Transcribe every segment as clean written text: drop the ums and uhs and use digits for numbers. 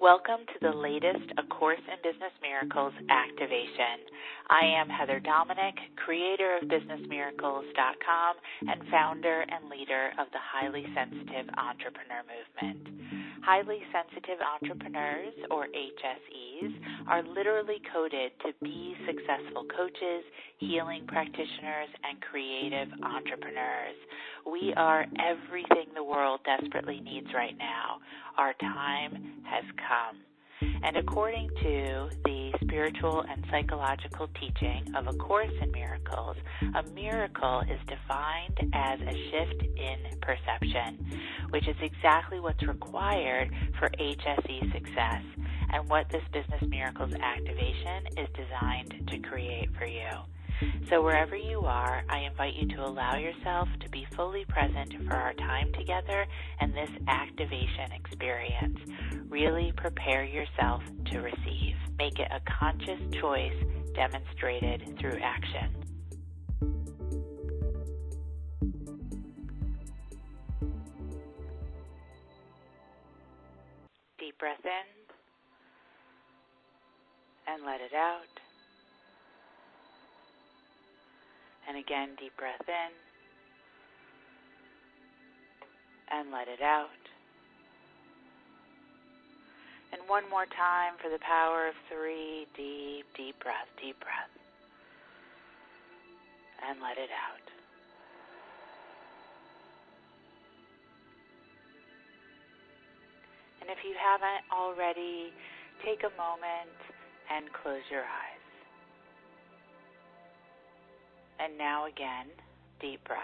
Welcome to the latest A Course in Business Miracles activation. I am Heather Dominick, creator of BusinessMiracles.com and founder and leader of the Highly Sensitive Entrepreneur Movement. Highly Sensitive Entrepreneurs, or HSEs, are literally coded to be successful coaches, healing practitioners, and creative entrepreneurs. We are everything the world desperately needs right now. Our time has come. And according to the spiritual and psychological teaching of A Course in Miracles, a miracle is defined as a shift in perception, which is exactly what's required for HSE success and what this Business Miracles activation is designed to create for you. So wherever you are, I invite you to allow yourself to be fully present for our time together and this activation experience. Really prepare yourself to receive. Make it a conscious choice demonstrated through action. Deep breath in and let it out. And again, deep breath in and let it out. And one more time for the power of 3, deep breath, and let it out. And if you haven't already, take a moment and close your eyes. And now again, deep breath.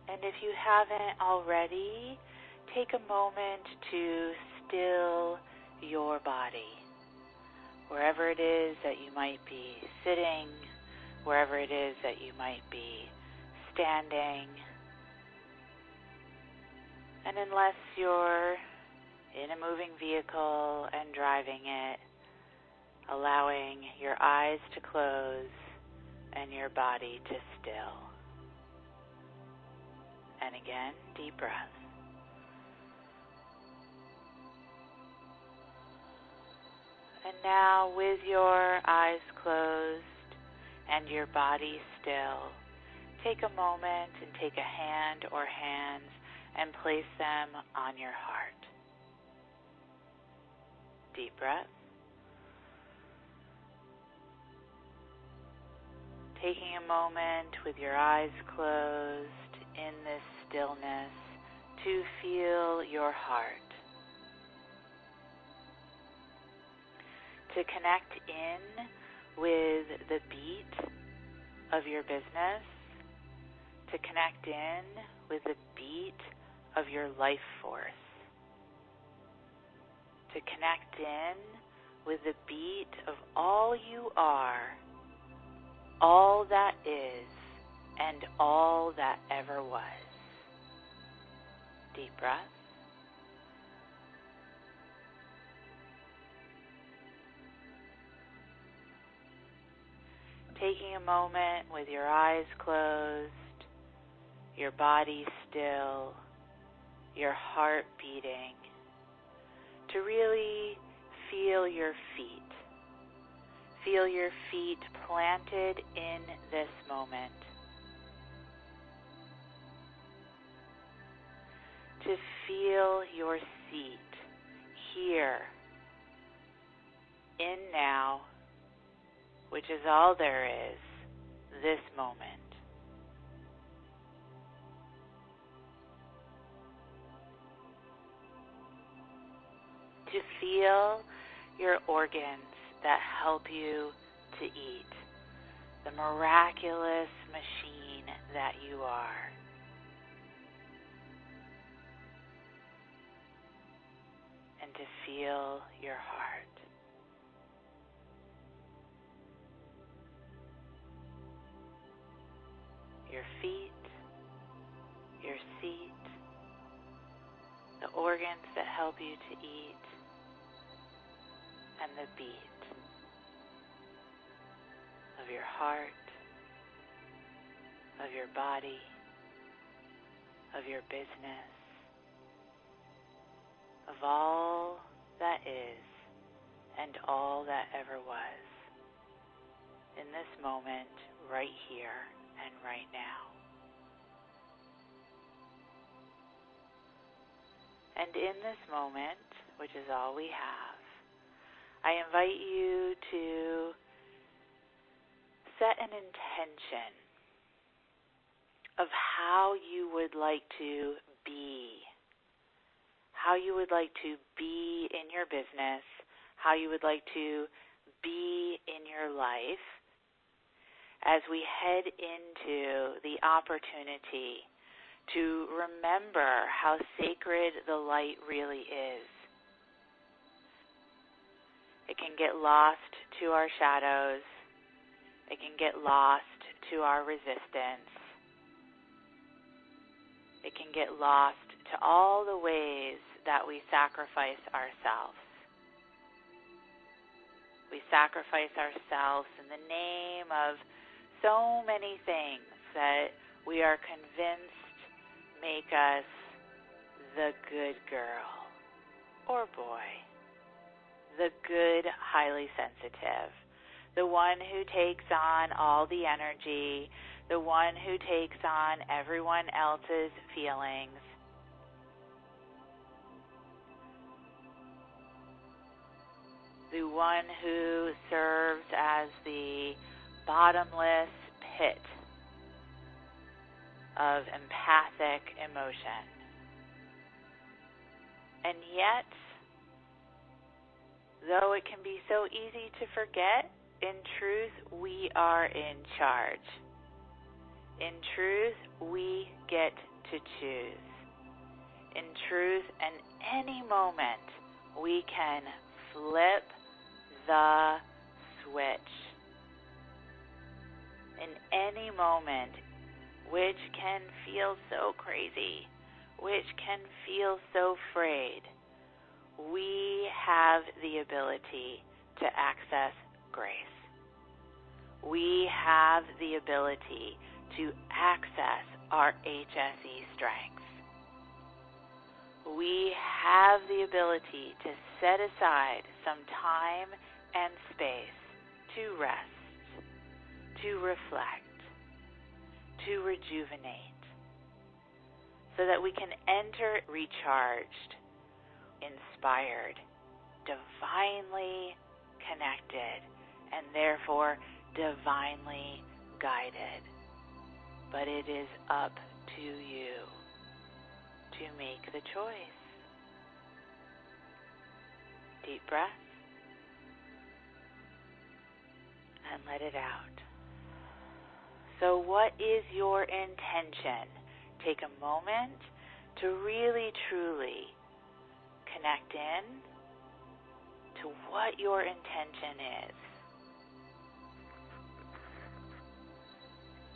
And if you haven't already, take a moment to still your body. Wherever it is that you might be sitting, wherever it is that you might be standing. And unless you're in a moving vehicle and driving it, allowing your eyes to close and your body to still. And again, deep breath. And now with your eyes closed and your body still, take a moment and take a hand or hands and place them on your heart. Deep breath. Taking a moment with your eyes closed in this stillness to feel your heart. To connect in with the beat of your business. To connect in with the beat of your life force. To connect in with the beat of all you are, all that is, and all that ever was. Deep breath. Taking a moment with your eyes closed, your body still, your heart beating, to really feel your feet. Feel your feet planted in this moment. To feel your seat here, in now, which is all there is, this moment. To feel your organs that help you to eat, the miraculous machine that you are. And to feel your heart. Your feet, your seat, the organs that help you to eat, and the beat of your heart, of your body, of your business, of all that is and all that ever was, in this moment, right here and right now. And in this moment, which is all we have, I invite you to set an intention of how you would like to be, how you would like to be in your business, how you would like to be in your life as we head into the opportunity to remember how sacred the light really is. It can get lost to our shadows. It can get lost to our resistance. It can get lost to all the ways that we sacrifice ourselves. We sacrifice ourselves in the name of so many things that we are convinced make us the good girl or boy, the good, highly sensitive, the one who takes on all the energy, the one who takes on everyone else's feelings. The one who serves as the bottomless pit of empathic emotion. And yet, though it can be so easy to forget, in truth, we are in charge. In truth, we get to choose. In truth, in any moment, we can flip the switch. In any moment, which can feel so crazy, which can feel so frayed, we have the ability to access grace. We have the ability to access our HSE strengths. We have the ability to set aside some time and space to rest, to reflect, to rejuvenate, so that we can enter recharged, inspired, divinely connected, and therefore divinely guided. But it is up to you to make the choice. Deep breath and let it out. So what is your intention? Take a moment to really, truly connect in to what your intention is.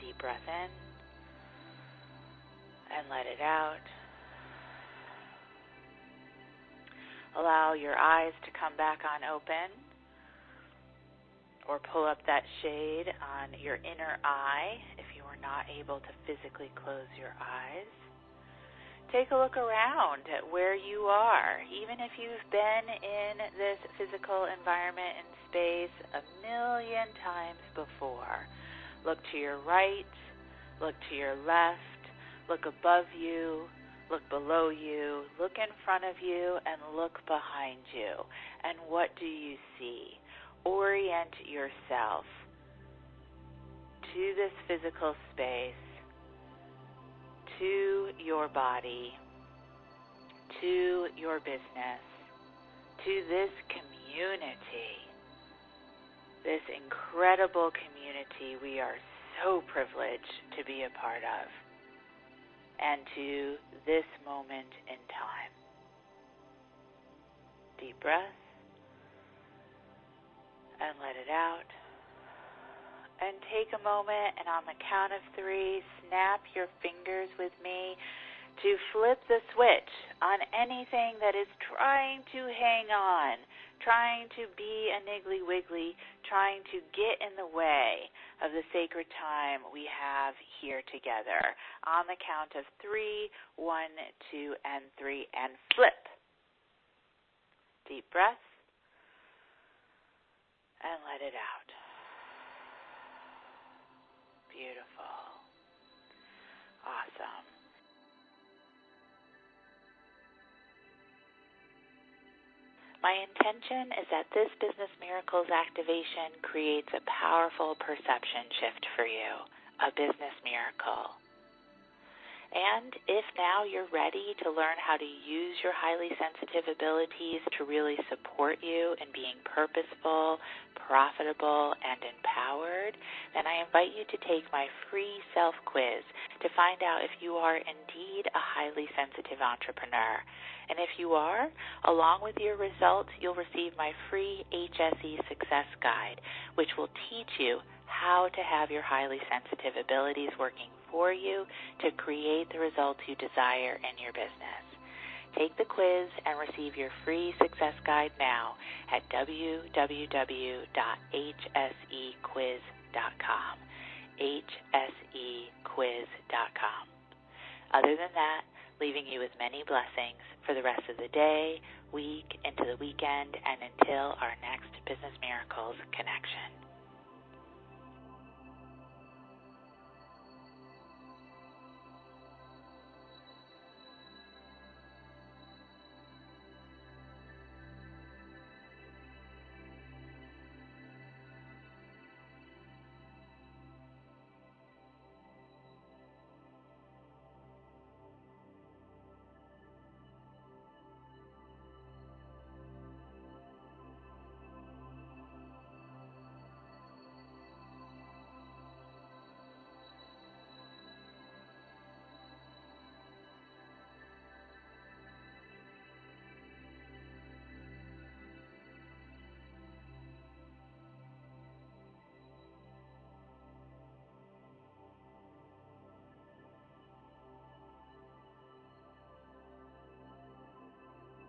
Deep breath in and let it out. Allow your eyes to come back on open, or pull up that shade on your inner eye if you are not able to physically close your eyes. Take a look around at where you are, even if you've been in this physical environment and space a million times before. Look to your right, look to your left, look above you, look below you, look in front of you, and look behind you. And what do you see? Orient yourself to this physical space, to your body, to your business, to this community, this incredible community we are so privileged to be a part of, and to this moment in time. Deep breath and let it out. And take a moment, and on the count of 3, snap your fingers with me to flip the switch on anything that is trying to hang on, trying to be a niggly wiggly, trying to get in the way of the sacred time we have here together. On the count of 3, 1, 2, and 3, and flip. Deep breath, and let it out. Beautiful. Awesome. My intention is that this Business Miracles activation creates a powerful perception shift for you, a business miracle. And if now you're ready to learn how to use your highly sensitive abilities to really support you in being purposeful, profitable, and empowered, then I invite you to take my free self-quiz to find out if you are indeed a highly sensitive entrepreneur. And if you are, along with your results, you'll receive my free HSE Success Guide, which will teach you how to have your highly sensitive abilities working for you to create the results you desire in your business. Take the quiz and receive your free Success Guide now at www.hsequiz.com. hsequiz.com. Other than that, leaving you with many blessings for the rest of the day, week, into the weekend, and until our next Business Miracles connection.